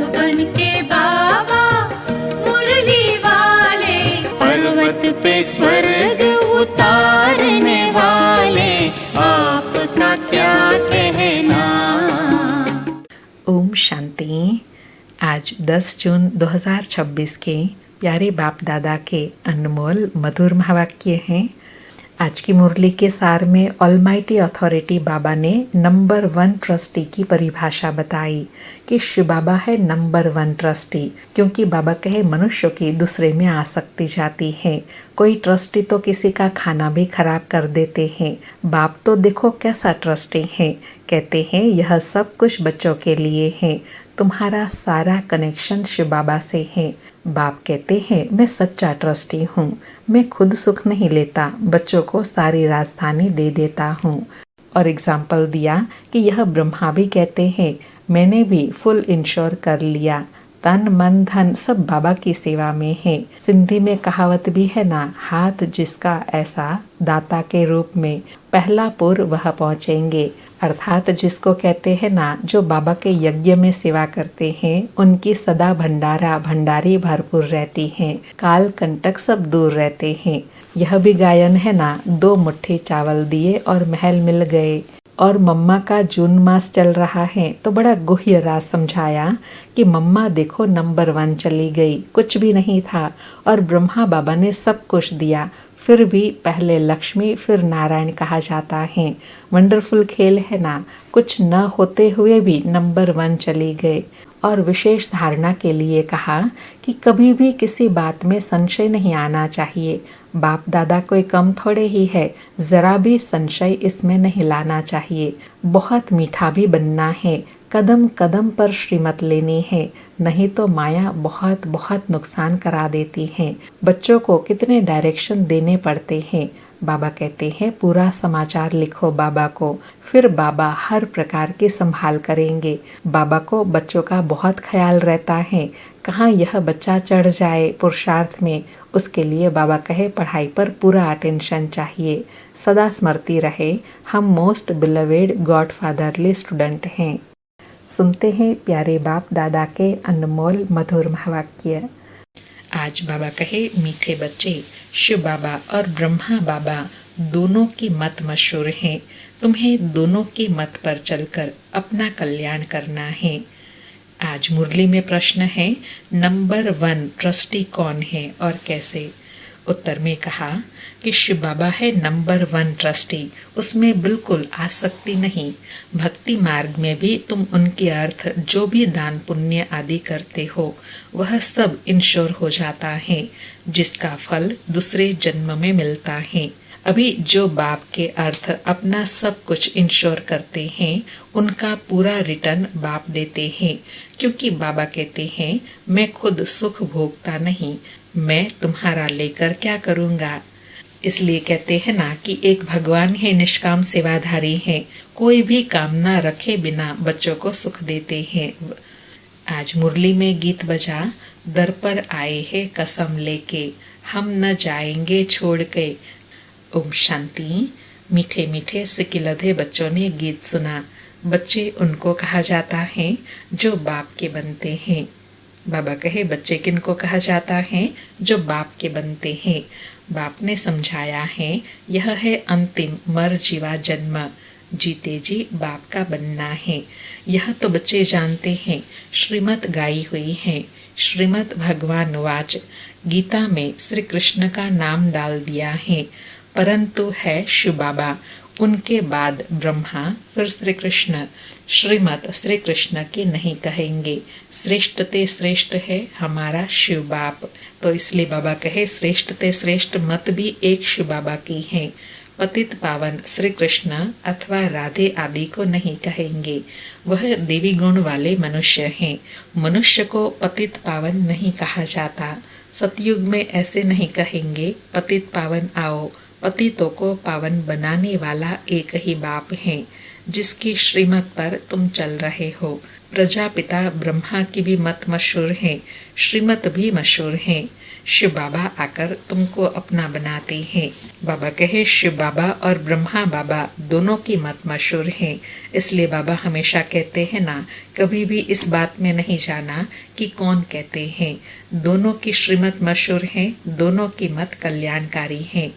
बन के बाबा मुरली वाले, पर्वत पे स्वर्ग उतारने वाले, आपका क्या कहना। ओम शांति। आज 10 जून 2026 के प्यारे बाप दादा के अनमोल मधुर महावाक्य हैं। आज की मुरली के सार में ऑलमाइटी अथॉरिटी बाबा ने नंबर 1 ट्रस्टी की परिभाषा बताई कि शिव बाबा है नंबर 1 ट्रस्टी, क्योंकि बाबा कहे मनुष्य की दूसरे में आसक्ति जाती है। कोई ट्रस्टी तो किसी का खाना भी खराब कर देते हैं। बाप तो देखो कैसा ट्रस्टी है, कहते हैं यह सब कुछ बच्चों के लिए है, तुम्हारा सारा कनेक्शन शिव बाबा से है। बाप कहते हैं मैं सच्चा ट्रस्टी हूँ, मैं खुद सुख नहीं लेता, बच्चों को सारी राजधानी दे देता हूँ। और एग्जाम्पल दिया कि यह ब्रह्मा भी कहते हैं मैंने भी फुल इंश्योर कर लिया, तन मन धन सब बाबा की सेवा में है। सिंधी में कहावत भी है ना, हाथ जिसका ऐसा दाता के रूप में, पहला पुर वह पहुँचेंगे। अर्थात जिसको कहते हैं ना, जो बाबा के यज्ञ में सेवा करते हैं उनकी सदा भंडारा भंडारी भरपूर रहती हैं, काल कंटक सब दूर रहते हैं। यह भी गायन है ना, 2 मुट्ठी चावल दिए और महल मिल गए। और मम्मा का जून मास चल रहा है तो बड़ा गुह्य राज समझाया कि मम्मा देखो नंबर 1 चली गई, कुछ भी नहीं था और ब्रह्मा बाबा ने सब कुछ दिया, फिर भी पहले लक्ष्मी फिर नारायण कहा जाता है। वंडरफुल खेल है ना, कुछ न होते हुए भी नंबर 1 चली गए। और विशेष धारणा के लिए कहा कि कभी भी किसी बात में संशय नहीं आना चाहिए। बाप दादा कोई कम थोड़े ही है, जरा भी संशय इसमें नहीं लाना चाहिए। बहुत मीठा भी बनना है, कदम कदम पर श्रीमत लेनी है, नहीं तो माया बहुत बहुत नुकसान करा देती है। बच्चों को कितने डायरेक्शन देने पड़ते हैं। बाबा कहते हैं पूरा समाचार लिखो बाबा को, फिर बाबा हर प्रकार की संभाल करेंगे। बाबा को बच्चों का बहुत ख्याल रहता है, कहाँ यह बच्चा चढ़ जाए पुरुषार्थ में, उसके लिए बाबा कहे पढ़ाई पर पूरा अटेंशन चाहिए। सदा स्मृति रहे हम most beloved God fatherly student हैं। सुनते हैं प्यारे बाप दादा के अनमोल मधुर महावाक्य। आज बाबा कहे मीठे बच्चे, शिव बाबा और ब्रह्मा बाबा दोनों की मत मशहूर है, तुम्हें दोनों की मत पर चलकर अपना कल्याण करना है। आज मुरली में प्रश्न है नंबर 1 ट्रस्टी कौन है और कैसे। उत्तर में कहा कि शिव बाबा है नंबर 1 ट्रस्टी, उसमें बिल्कुल आसक्ति नहीं। भक्ति मार्ग में भी तुम उनके अर्थ जो भी दान पुण्य आदि करते हो वह सब इंश्योर हो जाता है, जिसका फल दूसरे जन्म में मिलता है। अभी जो बाप के अर्थ अपना सब कुछ इंश्योर करते हैं उनका पूरा रिटर्न बाप देते हैं, क्योंकि बाबा कहते हैं मैं खुद सुख भोगता नहीं, मैं तुम्हारा लेकर क्या करूँगा। इसलिए कहते हैं ना कि एक भगवान है निष्काम सेवाधारी है, कोई भी कामना रखे बिना बच्चों को सुख देते हैं। आज मुरली में गीत बजा, दर पर आए हैं कसम लेके, हम न जाएंगे छोड़ के। ओम शांति। मीठे मीठे सिकिलधे बच्चों ने गीत सुना। बच्चे उनको कहा जाता है जो बाप के बनते हैं। बाबा कहे बच्चे किनको कहा जाता है, जो बाप के बनते हैं। बाप ने समझाया है यह है अंतिम मर जीवा जन्म, जीते जी बाप का बनना है। यह तो बच्चे जानते हैं, श्रीमत गाई हुई है। श्रीमत भगवान वाच, गीता में श्री कृष्ण का नाम डाल दिया है, परंतु है शिव बाबा, उनके बाद ब्रह्मा, फिर श्री कृष्ण। श्रीमत श्री कृष्ण की नहीं कहेंगे, श्रेष्ठ ते श्रेष्ठ है हमारा शिव बाप। तो इसलिए बाबा कहे श्रेष्ठ ते श्रेष्ठ मत भी एक शिव बाबा की है। पतित पावन श्री कृष्ण अथवा राधे आदि को नहीं कहेंगे, वह देवी गुण वाले मनुष्य हैं। मनुष्य को पतित पावन नहीं कहा जाता। सतयुग में ऐसे नहीं कहेंगे पतित पावन आओ, पतितों को पावन बनाने वाला एक ही बाप है, जिसकी श्रीमत पर तुम चल रहे हो। प्रजापिता ब्रह्मा की भी मत मशहूर है, श्रीमत भी मशहूर है। शिव बाबा आकर तुमको अपना बनाते हैं। बाबा कहे शिव बाबा और ब्रह्मा बाबा दोनों की मत मशहूर है, इसलिए बाबा हमेशा कहते हैं ना, कभी भी इस बात में नहीं जाना कि कौन कहते हैं। दोनों की श्रीमत मशहूर है, दोनों की मत कल्याणकारी है।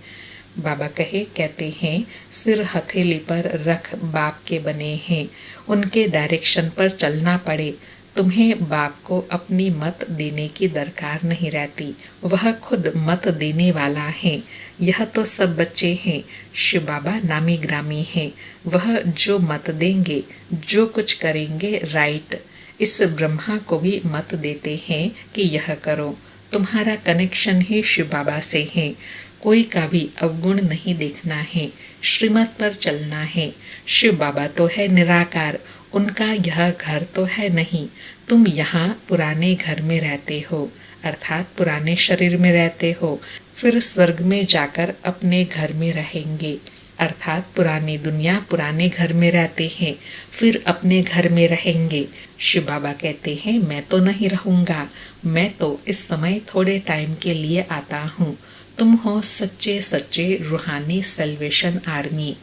बाबा कहते हैं सिर हथेली पर रख बाप के बने हैं, उनके डायरेक्शन पर चलना पड़े। तुम्हें बाप को अपनी मत देने की दरकार नहीं रहती, वह खुद मत देने वाला है। यह तो सब बच्चे हैं, शिव बाबा नामी ग्रामी है, वह जो मत देंगे, जो कुछ करेंगे राइट। इस ब्रह्मा को भी मत देते हैं कि यह करो। तुम्हारा कनेक्शन ही शिव बाबा से है, कोई का भी अवगुण नहीं देखना है, श्रीमत पर चलना है। शिव बाबा तो है निराकार, उनका यह घर तो है नहीं। तुम यहाँ पुराने घर में रहते हो, अर्थात पुराने शरीर में रहते हो, फिर स्वर्ग में जाकर अपने घर में रहेंगे, अर्थात पुरानी दुनिया पुराने घर में रहते हैं, फिर अपने घर में रहेंगे। शिव बाबा कहते हैं मैं तो नहीं रहूंगा, मैं तो इस समय थोड़े टाइम के लिए आता हूँ। तुम हो सच्चे सच्चे रूहानी सल्वेशन आर्मी।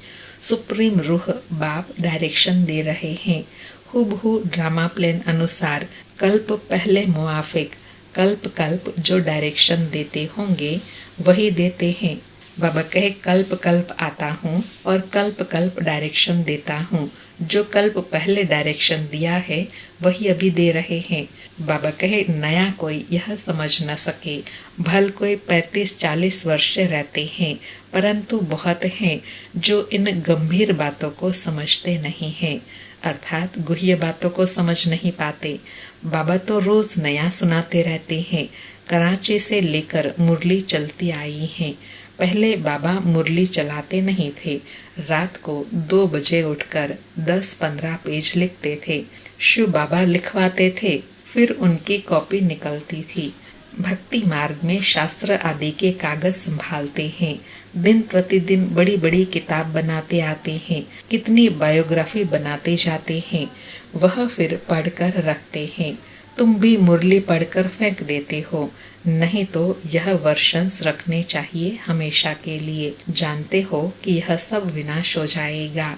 सुप्रीम रूह बाप डायरेक्शन दे रहे हैं, हुबहू ड्रामा प्लान अनुसार, कल्प पहले मुआफिक, कल्प कल्प जो डायरेक्शन देते होंगे वही देते हैं। बाबा कहे कल्प कल्प आता हूँ और कल्प कल्प डायरेक्शन देता हूँ। जो कल्प पहले डायरेक्शन दिया है वही अभी दे रहे हैं। बाबा कहे नया कोई यह समझ न सके, भल कोई 35-40 वर्ष रहते हैं, परंतु बहुत हैं जो इन गंभीर बातों को समझते नहीं हैं, अर्थात गुह्य बातों को समझ नहीं पाते। बाबा तो रोज नया सुनाते रहते हैं। कराची से लेकर मुरली चलती आई है। पहले बाबा मुरली चलाते नहीं थे, रात को 2 बजे उठकर 10-15 पेज लिखते थे। शिव बाबा लिखवाते थे, फिर उनकी कॉपी निकलती थी। भक्ति मार्ग में शास्त्र आदि के कागज संभालते हैं, दिन प्रतिदिन बड़ी बड़ी किताब बनाते आते हैं, कितनी बायोग्राफी बनाते जाते हैं, वह फिर पढ़कर रखते हैं। तुम भी मुरली पढ़कर फेंक देते हो, नहीं तो यह वर्षंस रखने चाहिए हमेशा के लिए। जानते हो कि यह सब विनाश हो जाएगा।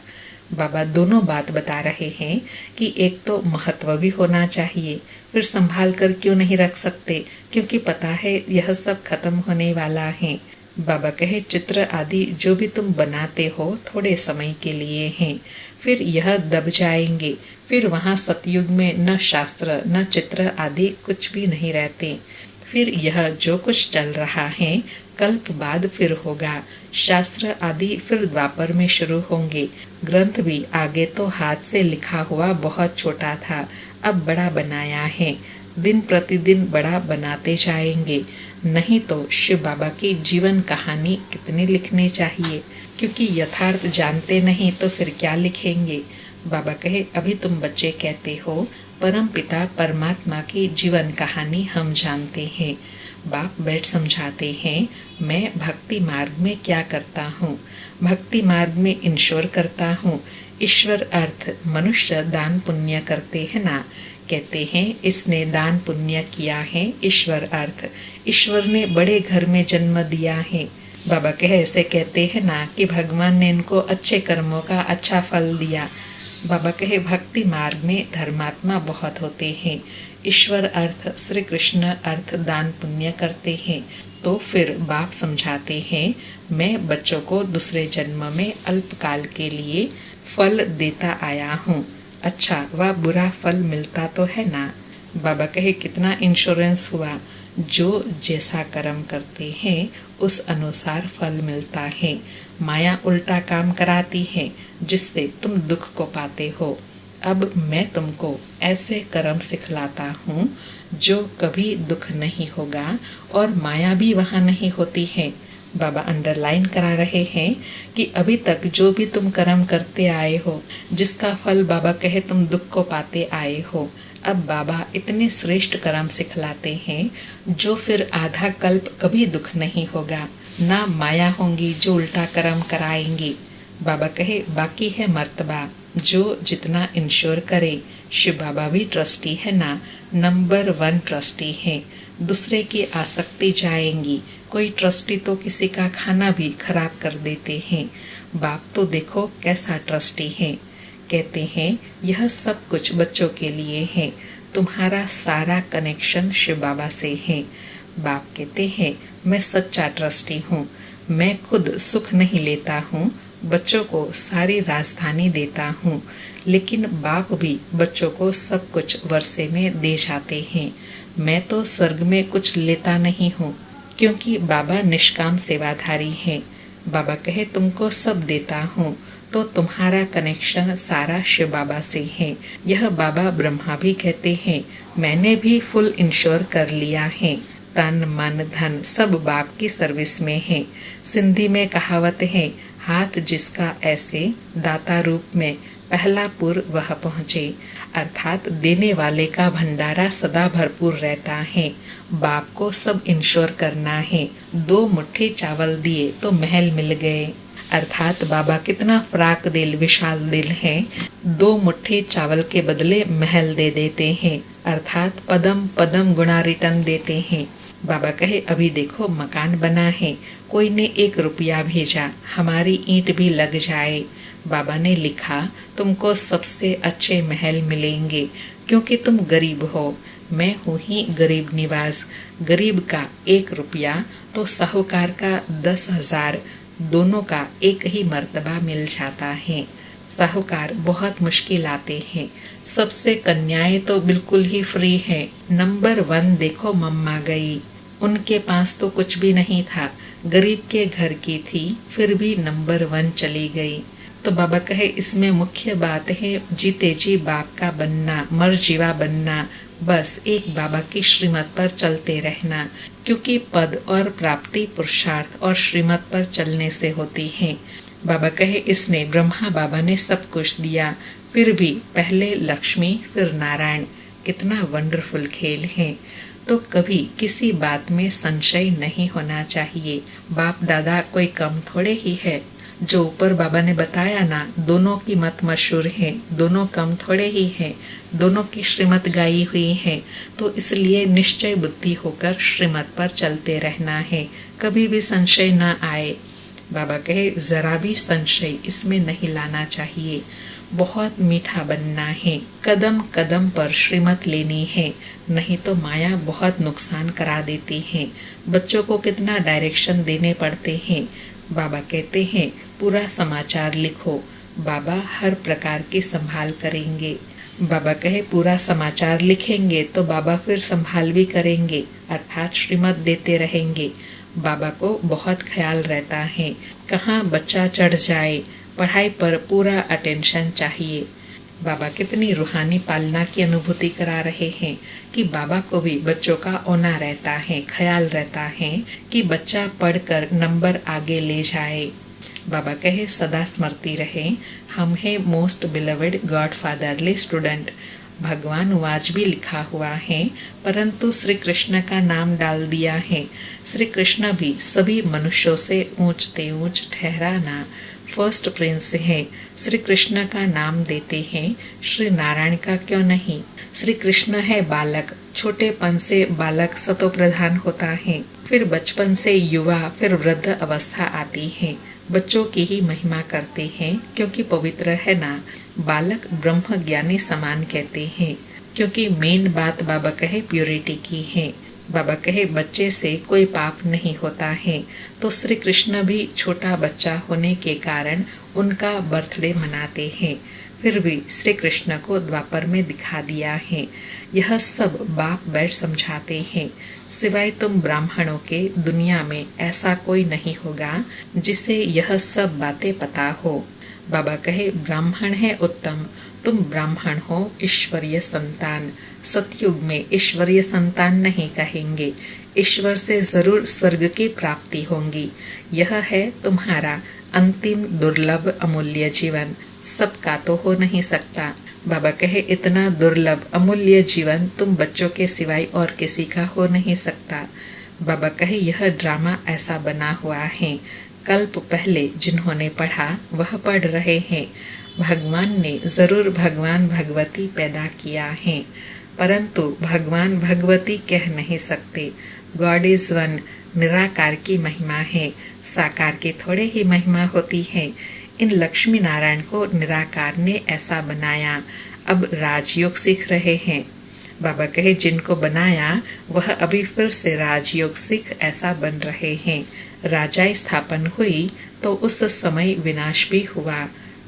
बाबा दोनों बात बता रहे हैं कि एक तो महत्व भी होना चाहिए, फिर संभाल कर क्यों नहीं रख सकते, क्योंकि पता है यह सब खत्म होने वाला है। बाबा कहे चित्र आदि जो भी तुम बनाते हो थोड़े समय के लिए हैं, फिर यह दब जाएंगे, फिर वहाँ सतयुग में न शास्त्र न चित्र आदि कुछ भी नहीं रहते। फिर यह जो कुछ चल रहा है कल्प बाद फिर होगा। शास्त्र आदि फिर द्वापर में शुरू होंगे। ग्रंथ भी आगे तो हाथ से लिखा हुआ बहुत छोटा था, अब बड़ा बनाया है। दिन प्रतिदिन बड़ा बनाते जाएंगे, नहीं तो शिव बाबा की जीवन कहानी कितनी लिखनी चाहिए, क्योंकि यथार्थ जानते नहीं तो फिर क्या लिखेंगे। बाबा कहे अभी तुम बच्चे कहते हो, परम पिता परमात्मा की जीवन कहानी हम जानते हैं। बाप बैठ समझाते हैं, मैं भक्ति मार्ग में क्या करता हूँ। भक्ति मार्ग में इंश्योर करता हूँ। ईश्वर अर्थ मनुष्य दान पुण्य करते हैं ना, कहते हैं इसने दान पुण्य किया है। ईश्वर अर्थ ईश्वर ने बड़े घर में जन्म दिया है। बाबा कहे ऐसे कहते हैं ना कि भगवान ने इनको अच्छे कर्मों का अच्छा फल दिया। बाबा कहे भक्ति मार्ग में धर्मात्मा बहुत होते हैं। ईश्वर अर्थ श्री कृष्ण अर्थ दान पुण्य करते हैं। तो फिर बाप समझाते हैं, मैं बच्चों को दूसरे जन्म में अल्पकाल के लिए फल देता आया हूँ। अच्छा वह बुरा फल मिलता तो है ना। बाबा कहे कितना इंश्योरेंस हुआ, जो जैसा कर्म करते हैं उस अनुसार फल मिलता है। माया उल्टा काम कराती है जिससे तुम दुख को पाते हो। अब मैं तुमको ऐसे कर्म सिखलाता हूँ जो कभी दुख नहीं होगा और माया भी वहाँ नहीं होती है। बाबा अंडरलाइन करा रहे हैं कि अभी तक जो भी तुम कर्म करते आए हो, जिसका फल बाबा कहे तुम दुख को पाते आए हो, अब बाबा इतने श्रेष्ठ कर्म सिखलाते हैं जो फिर आधा कल्प कभी दुख नहीं होगा, ना माया होंगी जो उल्टा कर्म कराएंगी। बाबा कहे बाकी है मर्तबा, जो जितना इंश्योर करे। शिव बाबा भी ट्रस्टी है ना, नंबर 1 ट्रस्टी हैं। दूसरे की आसक्ति जाएंगी। कोई ट्रस्टी तो किसी का खाना भी खराब कर देते हैं। बाप तो देखो कैसा ट्रस्टी है। कहते हैं यह सब कुछ बच्चों के लिए है। तुम्हारा सारा कनेक्शन शिव बाबा से है। बाप कहते हैं मैं सच्चा ट्रस्टी हूँ। मैं खुद सुख नहीं लेता हूँ, बच्चों को सारी राजधानी देता हूँ, लेकिन बाप भी बच्चों को सब कुछ वर्षे में दे जाते हैं। मैं तो स्वर्ग में कुछ लेता नहीं हूँ, क्योंकि बाबा निष्काम सेवाधारी हैं। बाबा कहे तुमको सब देता हूँ, तो तुम्हारा कनेक्शन सारा शिव बाबा से है। यह बाबा ब्रह्मा भी कहते हैं मैंने भी फुल इंश्योर कर लिया है। तन मन धन सब बाप की सर्विस में है। सिंधी में कहावत है हाथ जिसका ऐसे दाता रूप में पहला पुर वह पहुँचे, अर्थात देने वाले का भंडारा सदा भरपूर रहता है। बाप को सब इंश्योर करना है। 2 मुट्ठी चावल दिए तो महल मिल गए, अर्थात बाबा कितना फ्राक दिल विशाल दिल है। 2 मुट्ठी चावल के बदले महल दे देते हैं, अर्थात पदम पदम गुना रिटर्न देते हैं। बाबा कहे अभी देखो मकान बना है, कोई ने 1 रुपया भेजा, हमारी ईंट भी लग जाए। बाबा ने लिखा तुमको सबसे अच्छे महल मिलेंगे, क्योंकि तुम गरीब हो। मैं हूँ ही गरीब निवास। गरीब का 1 रुपया तो साहूकार का 10,000, दोनों का एक ही मर्तबा मिल जाता है। साहूकार बहुत मुश्किल आते हैं। सबसे कन्याएं तो बिल्कुल ही फ्री है। नंबर 1 देखो मम्मा गई, उनके पास तो कुछ भी नहीं था, गरीब के घर की थी, फिर भी नंबर 1 चली गई। तो बाबा कहे इसमें मुख्य बात है जीते जी बाप का बनना, मर जीवा बनना, बस एक बाबा की श्रीमत पर चलते रहना, क्योंकि पद और प्राप्ति पुरुषार्थ और श्रीमत पर चलने से होती है। बाबा कहे इसने ब्रह्मा बाबा ने सब कुछ दिया, फिर भी पहले लक्ष्मी फिर नारायण, कितना वंडरफुल खेल है। तो कभी किसी बात में संशय नहीं होना चाहिए। बाप दादा कोई कम थोड़े ही है। जो ऊपर बाबा ने बताया ना, दोनों की मत मशहूर है, दोनों कम थोड़े ही है, दोनों की श्रीमत गाई हुई है। तो इसलिए निश्चय बुद्धि होकर श्रीमत पर चलते रहना है, कभी भी संशय न आए। बाबा कहे जरा भी संशय इसमें नहीं लाना चाहिए। बहुत मीठा बनना है, कदम कदम पर श्रीमत लेनी है, नहीं तो माया बहुत नुकसान करा देती है। बच्चों को कितना डायरेक्शन देने पड़ते हैं। बाबा कहते हैं पूरा समाचार लिखो, बाबा हर प्रकार की संभाल करेंगे। बाबा कहे पूरा समाचार लिखेंगे तो बाबा फिर संभाल भी करेंगे, अर्थात श्रीमत देते रहेंगे। बाबा को बहुत ख्याल रहता है कहाँ बच्चा चढ़ जाए, पढ़ाई पर पूरा अटेंशन चाहिए। बाबा कितनी रूहानी पालना की अनुभूति करा रहे हैं कि बाबा को भी बच्चों का औना रहता है, ख्याल रहता है कि बच्चा पढ़कर नंबर आगे ले जाए। बाबा कहे सदा स्मृति रहे हम है most beloved God fatherly student. भगवान वाज भी लिखा हुआ है, परंतु श्री कृष्ण का नाम डाल दिया है। श्री कृष्ण भी सभी मनुष्यों से ऊंच ते ऊंच ठहराना फर्स्ट प्रिंस है। श्री कृष्ण का नाम देते हैं, श्री नारायण का क्यों नहीं। श्री कृष्ण है बालक, छोटेपन से बालक सतो प्रधान होता है, फिर बचपन से युवा, फिर वृद्ध अवस्था आती है। बच्चों की ही महिमा करते हैं क्योंकि पवित्र है ना। बालक ब्रह्म ज्ञानी समान कहते हैं, क्योंकि मेन बात बाबा कहे प्योरिटी की है। बाबा कहे बच्चे से कोई पाप नहीं होता है। तो श्री कृष्ण भी छोटा बच्चा होने के कारण उनका बर्थडे मनाते हैं, फिर भी श्री कृष्ण को द्वापर में दिखा दिया है। यह सब बाप बैठ समझाते हैं। सिवाय तुम ब्राह्मणों के दुनिया में ऐसा कोई नहीं होगा जिसे यह सब बातें पता हो। बाबा कहे ब्राह्मण है उत्तम, तुम ब्राह्मण हो ईश्वरीय संतान। सतयुग में ईश्वरीय संतान नहीं कहेंगे, ईश्वर से जरूर स्वर्ग की प्राप्ति होगी। यह है तुम्हारा अंतिम दुर्लभ अमूल्य जीवन, सबका तो हो नहीं सकता। बाबा कहे इतना दुर्लभ अमूल्य जीवन तुम बच्चों के सिवाय और किसी का हो नहीं सकता। बाबा कहे यह ड्रामा ऐसा बना हुआ है, कल्प पहले जिन्होंने पढ़ा वह पढ़ रहे हैं। भगवान ने जरूर भगवान भगवती पैदा किया है। परंतु भगवान भगवती कह नहीं सकते। गॉड इज वन, निराकार की महिमा है, साकार की थोड़े ही महिमा होती है। इन लक्ष्मी नारायण को निराकार ने ऐसा बनाया, अब राजयोग सीख रहे हैं। बाबा कहे जिनको बनाया वह अभी फिर से राजयोग सीख ऐसा बन रहे हैं। राजाई स्थापन हुई तो उस समय विनाश भी हुआ।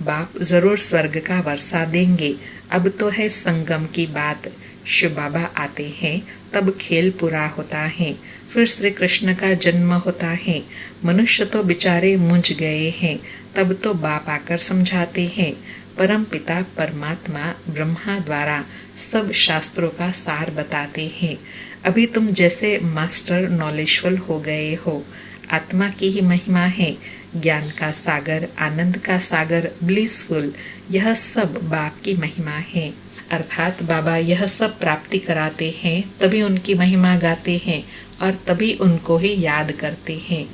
बाप जरूर स्वर्ग का वर्षा देंगे। अब तो है संगम की बात। शिव बाबा आते हैं तब खेल पूरा होता है, फिर श्री कृष्ण का जन्म होता है। मनुष्य तो बेचारे मूंझ गए हैं, तब तो बाप आकर समझाते हैं। परम पिता परमात्मा ब्रह्मा द्वारा सब शास्त्रों का सार बताते हैं। अभी तुम जैसे मास्टर नॉलेजफुल हो गए हो। आत्मा की ही महिमा है, ज्ञान का सागर, आनंद का सागर, ब्लिसफुल, यह सब बाप की महिमा है। अर्थात बाबा यह सब प्राप्ति कराते हैं, तभी उनकी महिमा गाते हैं और तभी उनको ही याद करते हैं।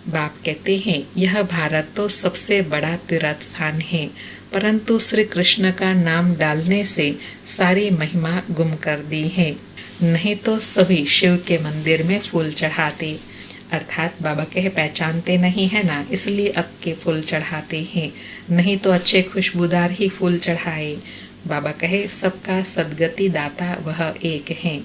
बाप कहते हैं यह भारत तो सबसे बड़ा तीर्थ स्थान है, परंतु श्री कृष्ण का नाम डालने से सारी महिमा गुम कर दी है। नहीं तो सभी शिव के मंदिर में फूल चढ़ाते। अर्थात बाबा कहे पहचानते नहीं है ना, इसलिए अक के फूल चढ़ाते हैं, नहीं तो अच्छे खुशबूदार ही फूल चढ़ाए। बाबा कहे सबका सदगति दाता वह एक है।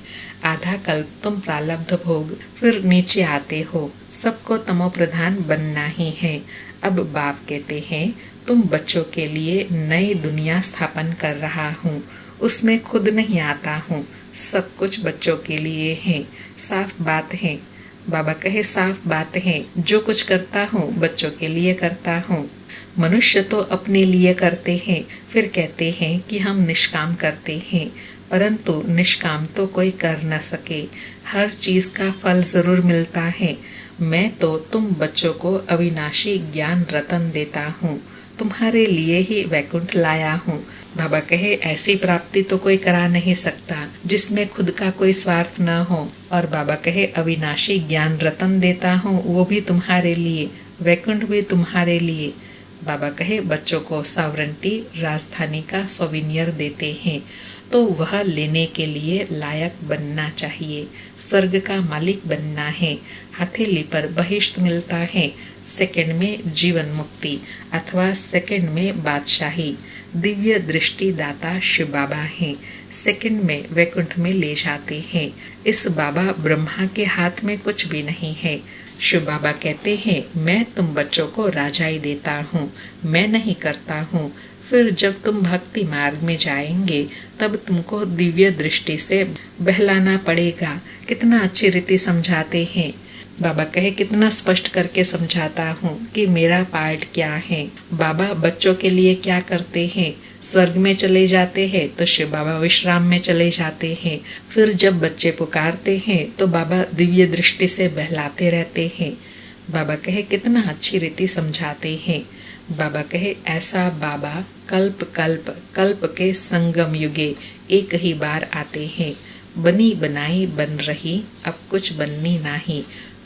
आधा कल्प तुम प्रारब्ध भोग फिर नीचे आते हो, सबको तमो प्रधान बनना ही है। अब बाप कहते हैं तुम बच्चों के लिए नई दुनिया स्थापन कर रहा हूँ, उसमें खुद नहीं आता हूँ, सब कुछ बच्चों के लिए है। साफ बात है। बाबा कहे साफ बात है, जो कुछ करता हूँ बच्चों के लिए करता हूँ। मनुष्य तो अपने लिए करते हैं, फिर कहते हैं कि हम निष्काम करते हैं, परंतु निष्काम तो कोई कर न सके। हर चीज का फल जरूर मिलता है। मैं तो तुम बच्चों को अविनाशी ज्ञान रतन देता हूँ, तुम्हारे लिए ही वैकुंठ लाया हूँ। बाबा कहे ऐसी प्राप्ति तो कोई करा नहीं सकता जिसमें खुद का कोई स्वार्थ न हो। और बाबा कहे अविनाशी ज्ञान रतन देता हूँ, वो भी तुम्हारे लिए, वैकुंठ भी तुम्हारे लिए। बाबा कहे बच्चों को सॉवरेंटी राजधानी का सोविनियर देते हैं, तो वह लेने के लिए लायक बनना चाहिए। स्वर्ग का मालिक बनना है। हथेली पर बहिष्ठ मिलता है, सेकंड में जीवन मुक्ति अथवा सेकंड में बादशाही। दिव्य दृष्टि दाता शिव बाबा हैं, सेकंड में वैकुंठ में ले जाते हैं। इस बाबा ब्रह्मा के हाथ में कुछ भी नहीं है। शिव बाबा कहते हैं मैं तुम बच्चों को राजाई देता हूँ, मैं नहीं करता हूँ। फिर जब तुम भक्ति मार्ग में जाएंगे तब तुमको दिव्य दृष्टि से बहलाना पड़ेगा। कितना अच्छी रीति समझाते हैं। बाबा कहे कितना स्पष्ट करके समझाता हूँ कि मेरा पार्ट क्या है। बाबा बच्चों के लिए क्या करते हैं। स्वर्ग में चले जाते हैं तो शिव बाबा विश्राम में चले जाते हैं। फिर जब बच्चे पुकारते हैं तो बाबा दिव्य दृष्टि से बहलाते रहते हैं। बाबा कहे कितना अच्छी रीति समझाते हैं। बाबा कहे ऐसा बाबा कल्प कल्प कल्प के संगम युगे एक ही बार आते हैं। बनी बनाई बन रही, अब कुछ बननी नहीं।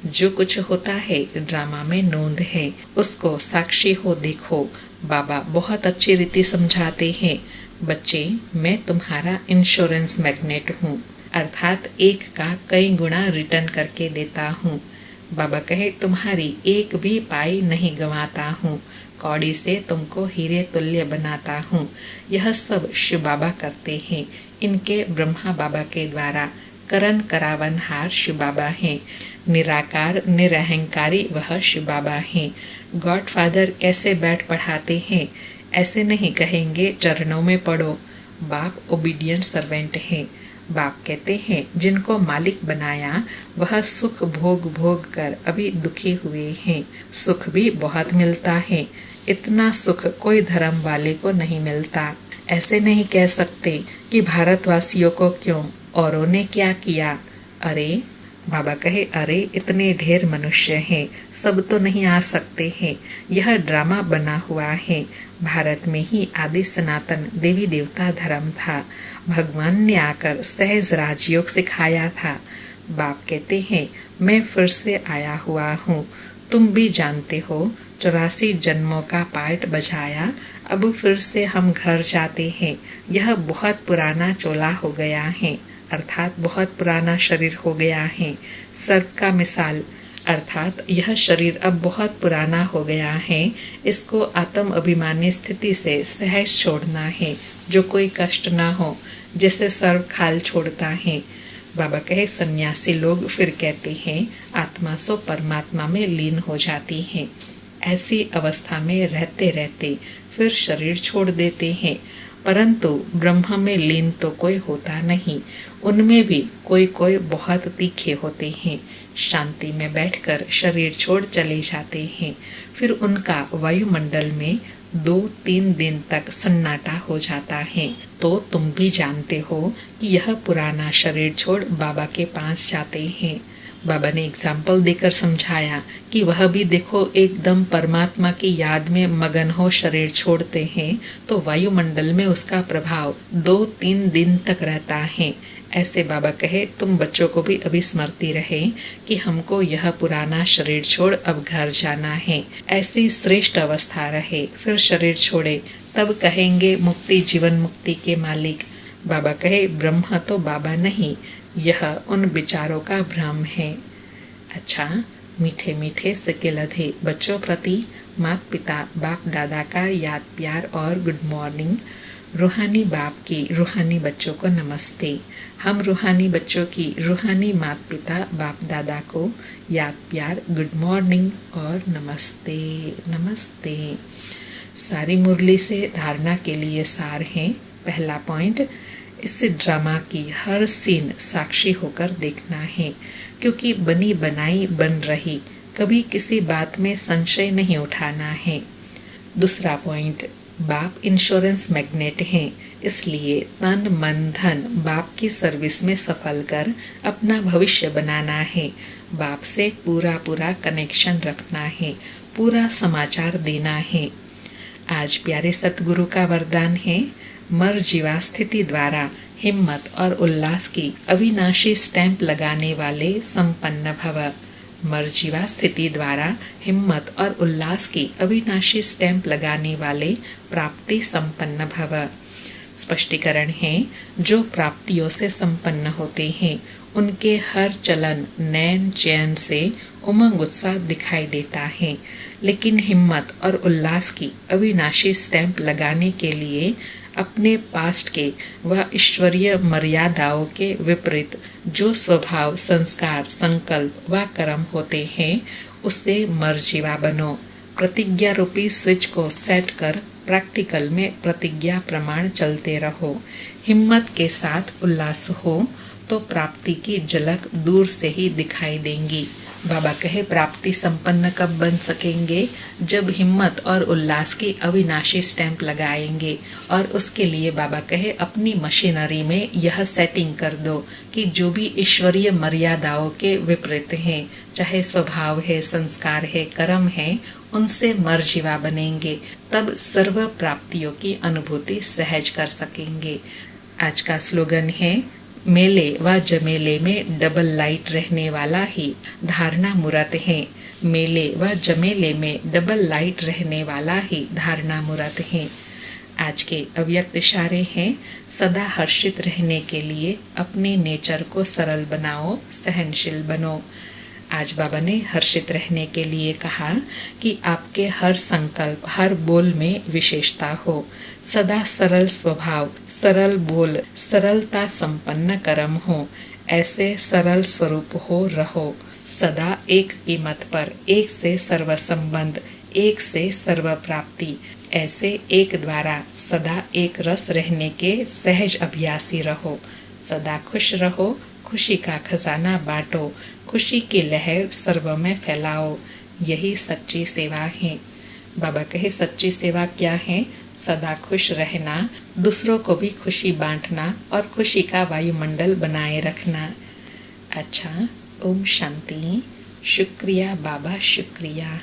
जो कुछ होता है ड्रामा में नोंद है, उसको साक्षी हो देखो। बाबा बहुत अच्छी रीति समझाते हैं। बच्चे मैं तुम्हारा इंश्योरेंस मैग्नेट हूँ, अर्थात एक का कई गुना रिटर्न करके देता हूँ। बाबा कहे तुम्हारी एक भी पाई नहीं गंवाता हूँ, कौड़ी से तुमको हीरे तुल्य बनाता हूँ। यह सब शिव बाबा करते हैं। इनके ब्रह्मा बाबा के द्वारा करण करावनहार शिव बाबा हैं। निराकार निरहंकारी वह शिव बाबा हैं। गॉड फादर कैसे बैठ पढ़ाते हैं, ऐसे नहीं कहेंगे चरणों में पढ़ो। बाप ओबीडियंट सर्वेंट हैं। बाप कहते हैं जिनको मालिक बनाया वह सुख भोग भोग कर अभी दुखी हुए हैं। सुख भी बहुत मिलता है, इतना सुख कोई धर्म वाले को नहीं मिलता। ऐसे नहीं कह सकते कि भारतवासियों को क्यों, औरों ने क्या किया। अरे बाबा कहे अरे इतने ढेर मनुष्य हैं, सब तो नहीं आ सकते हैं। यह ड्रामा बना हुआ है। भारत में ही आदि सनातन देवी देवता धर्म था। भगवान ने आकर सहज राजयोग सिखाया था। बाप कहते हैं मैं फिर से आया हुआ हूँ। तुम भी जानते हो 84 जन्मों का पार्ट बजाया, अब फिर से हम घर जाते हैं। यह बहुत पुराना चोला हो गया है। अर्थात बहुत पुराना शरीर हो गया है। सर्प का मिसाल अर्थात यह शरीर अब बहुत पुराना हो गया है, इसको आत्म अभिमानी स्थिति से सहज छोड़ना है, जो कोई कष्ट ना हो, जैसे सर्प खाल छोड़ता है। बाबा कहे सन्यासी लोग फिर कहते हैं आत्मा सो परमात्मा में लीन हो जाती है। ऐसी अवस्था में रहते रहते फिर शरीर छोड़ देते हैं, परंतु ब्रह्म में लीन तो कोई होता नहीं। उनमें भी कोई कोई बहुत तीखे होते हैं, शांति में बैठकर शरीर छोड़ चले जाते हैं। फिर उनका वायुमंडल में 2-3 दिन तक सन्नाटा हो जाता है। तो तुम भी जानते हो कि यह पुराना शरीर छोड़ बाबा के पास जाते हैं। बाबा ने एग्जाम्पल देकर समझाया कि वह भी देखो एकदम परमात्मा की याद में मगन हो शरीर छोड़ते हैं तो वायुमंडल में उसका प्रभाव 2-3 दिन तक रहता है। ऐसे बाबा कहे तुम बच्चों को भी अभी स्मृति रहे कि हमको यह पुराना शरीर छोड़ अब घर जाना है। ऐसी श्रेष्ठ अवस्था रहे, फिर शरीर छोड़े, तब कहेंगे मुक्ति जीवन मुक्ति के मालिक। बाबा कहे ब्रह्म तो बाबा नहीं, यह उन विचारों का भ्रम है। अच्छा, मीठे मीठे सिके लधे बच्चों प्रति माता पिता बाप दादा का याद प्यार और गुड मॉर्निंग। रूहानी बाप की रूहानी बच्चों को नमस्ते। हम रूहानी बच्चों की रूहानी माता पिता बाप दादा को याद प्यार गुड मॉर्निंग और नमस्ते नमस्ते। सारी मुरली से धारणा के लिए सार है। पहला पॉइंट, इससे ड्रामा की हर सीन साक्षी होकर देखना है, क्योंकि बनी बनाई बन रही, कभी किसी बात में संशय नहीं उठाना है। दूसरा पॉइंट, बाप इंश्योरेंस मैग्नेट हैं, इसलिए तन मन धन बाप की सर्विस में सफल कर अपना भविष्य बनाना है। बाप से पूरा पूरा कनेक्शन रखना है, पूरा समाचार देना है। आज प्यारे सतगुरु का वरदान है, मर जीवा स्थिति द्वारा हिम्मत और उल्लास की अविनाशी स्टैंप लगाने वाले संपन्न भव। मर जीवा स्थिति द्वारा हिम्मत और उल्लास की अविनाशी स्टैंप लगाने वाले प्राप्ति संपन्न भव। स्पष्टीकरण है, जो प्राप्तियों से संपन्न होते हैं उनके हर चलन नैन चैन से उमंग उत्साह दिखाई देता है, लेकिन हिम्मत और उल्लास की अविनाशी स्टैंप लगाने के लिए अपने पास्ट के व ईश्वरीय मर्यादाओं के विपरीत जो स्वभाव संस्कार संकल्प व कर्म होते हैं उससे मर्जीवा बनो। प्रतिज्ञा रूपी स्विच को सेट कर प्रैक्टिकल में प्रतिज्ञा प्रमाण चलते रहो। हिम्मत के साथ उल्लास हो तो प्राप्ति की झलक दूर से ही दिखाई देंगी। बाबा कहे प्राप्ति संपन्न कब बन सकेंगे, जब हिम्मत और उल्लास की अविनाशी स्टैंप लगाएंगे। और उसके लिए बाबा कहे अपनी मशीनरी में यह सेटिंग कर दो कि जो भी ईश्वरीय मर्यादाओं के विपरीत हैं, चाहे स्वभाव है संस्कार है कर्म है, उनसे मर्जीवा बनेंगे, तब सर्व प्राप्तियों की अनुभूति सहज कर सकेंगे। आज का स्लोगन है, मेले व जमेले में डबल लाइट रहने वाला ही धारणा मूर्त है। मेले व जमेले में डबल लाइट रहने वाला ही धारणा मूर्त है। आज के अव्यक्त इशारे हैं, सदा हर्षित रहने के लिए अपने नेचर को सरल बनाओ, सहनशील बनो। आज बाबा ने हर्षित रहने के लिए कहा कि आपके हर संकल्प हर बोल में विशेषता हो, सदा सरल स्वभाव सरल बोल सरलता संपन्न कर्म हो, ऐसे सरल स्वरूप हो रहो। सदा एक कीमत पर, एक से सर्व संबंध, एक से सर्व प्राप्ति, ऐसे एक द्वारा सदा एक रस रहने के सहज अभ्यासी रहो। सदा खुश रहो, खुशी का खजाना बांटो, खुशी की लहर सर्व में फैलाओ। यही सच्ची सेवा है। बाबा कहे सच्ची सेवा क्या है? सदा खुश रहना, दूसरों को भी खुशी बांटना और खुशी का वायुमंडल बनाए रखना। अच्छा, ओम शांति। शुक्रिया बाबा, शुक्रिया।